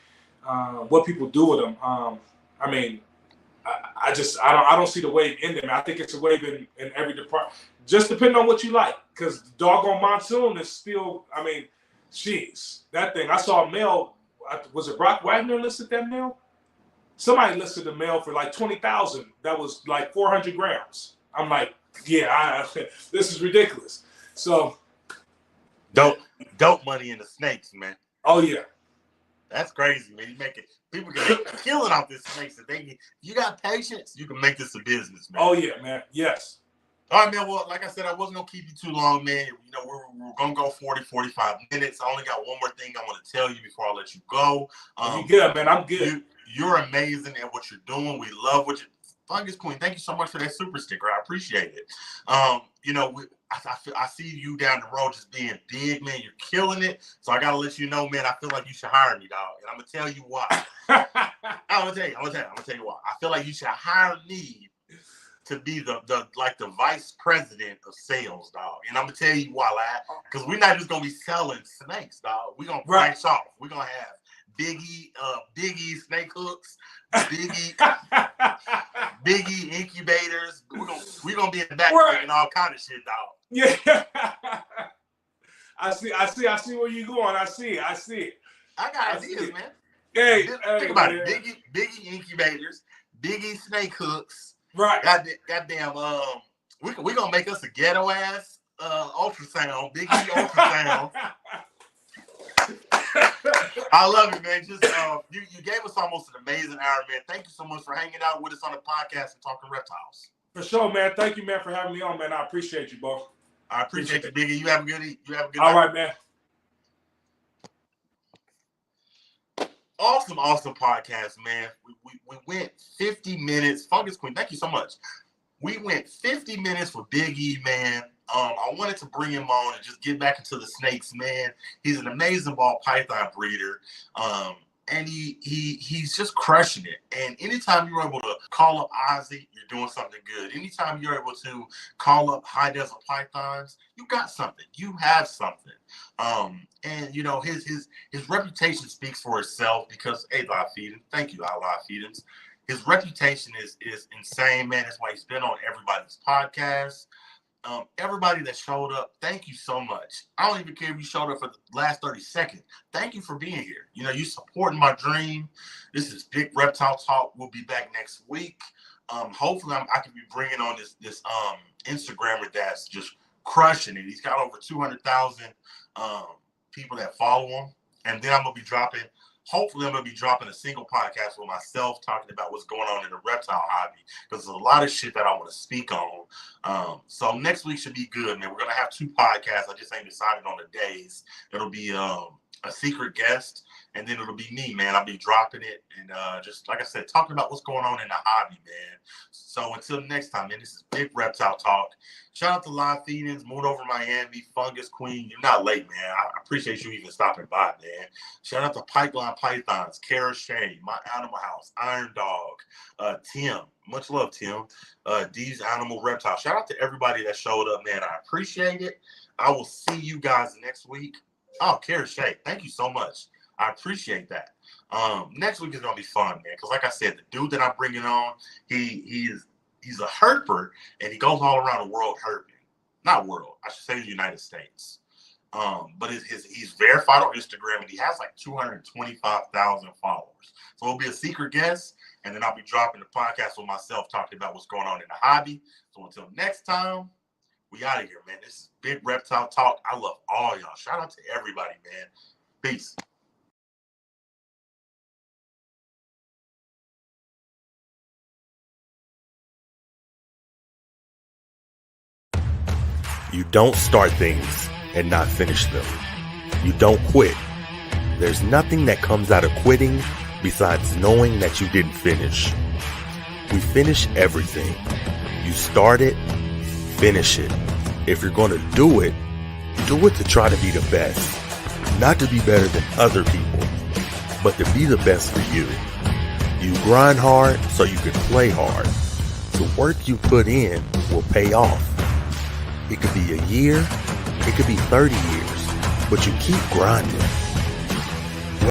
S2: what people do with them. I mean, I don't see the wave in them. I think it's a wave in every department. Just depending on what you like, because doggone Monsoon is still. I mean, jeez, that thing. I saw a male. Was it Brock Wagner listed that male? Somebody listed the male for like 20,000. That was like 400 grams. I'm like, yeah, this is ridiculous. So,
S1: dope money in the snakes, man.
S2: Oh yeah,
S1: that's crazy, man. People can make a killing off this snakes. You got patience, you can make this a business, man.
S2: Oh yeah, man. Yes.
S1: All right, man. Well, like I said, I wasn't gonna keep you too long, man. We're gonna go 40-45 minutes. I only got one more thing I want to tell you before I let you go.
S2: You good, man? I'm good.
S1: You're amazing at what you're doing. We love what you. Fungus Queen, thank you so much for that super sticker. I appreciate it. I see you down the road just being big, man. You're killing it. So I gotta let you know, man. I feel like you should hire me, dog. And I'm gonna tell you why. I'm gonna tell you why. I feel like you should hire me to be the vice president of sales, dog. And I'm gonna tell you why, because we're not just gonna be selling snakes, dog. We're gonna branch off. We're gonna have Biggie snake hooks, Biggie incubators. We're gonna be in the back making all kind of shit, dog.
S2: Yeah. I see where you're going. I see it.
S1: I got ideas, man.
S2: Hey,
S1: think about it. Biggie incubators, Biggie snake hooks.
S2: Right.
S1: Goddamn. We gonna make us a ghetto ass ultrasound, Biggie ultrasound. I love it, man. Just you gave us almost an amazing hour, man. Thank you so much for hanging out with us on the podcast and talking reptiles.
S2: For sure, man. Thank you, man, for having me on, man. I appreciate you, bro.
S1: I appreciate you, Biggie. You have a good
S2: All
S1: night.
S2: right, man.
S1: Awesome podcast, man. We went 50 minutes. Fungus Queen, thank you so much. We went 50 minutes with Big E, man. I wanted to bring him on and just get back into the snakes, man. He's an amazing ball python breeder. And he's just crushing it. And anytime you're able to call up Ozzy, you're doing something good. Anytime you're able to call up high desert pythons, you got something. You have something. And his reputation speaks for itself because live feeding. Thank you, live feedings. His reputation is insane, man. That's why he's been on everybody's podcast. Everybody that showed up, thank you so much. I don't even care if you showed up for the last 30 seconds. Thank you for being here. You know, you supporting my dream. This is Big Reptile Talk. We'll be back next week. Hopefully I can be bringing on this Instagrammer that's just crushing it. He's got over 200,000 people that follow him. And then I'm going to be dropping a single podcast with myself talking about what's going on in the reptile hobby, because there's a lot of shit that I want to speak on. So next week should be good, man. We're going to have 2 podcasts. I just ain't decided on the days. It'll be a secret guest, and then it'll be me, man. I'll be dropping it and just, like I said, talking about what's going on in the hobby, man. So until next time, man, this is Big Reptile Talk. Shout out to Live Feedings, Moon Over Miami, Fungus Queen. You're not late, man. I appreciate you even stopping by, man. Shout out to Pipeline Pythons, Kara Shea, My Animal House, Iron Dog, Tim. Much love, Tim. D's Animal Reptile. Shout out to everybody that showed up, man. I appreciate it. I will see you guys next week. Oh, Kara Shea, thank you so much. I appreciate that. Next week is gonna be fun, man. Because like I said, the dude that I'm bringing on, he's a herper, and he goes all around the world herping. Not world, I should say the United States. But he's verified on Instagram, and he has like 225,000 followers. So it'll be a secret guest, and then I'll be dropping the podcast with myself talking about what's going on in the hobby. So until next time, we out of here, man. This is Big Reptile Talk. I love all y'all. Shout out to everybody, man. Peace.
S3: You don't start things and not finish them. You don't quit. There's nothing that comes out of quitting besides knowing that you didn't finish. We finish everything. You start it, finish it. If you're going to do it to try to be the best. Not to be better than other people, but to be the best for you. You grind hard so you can play hard. The work you put in will pay off. It could be a year, it could be 30 years, but you keep grinding.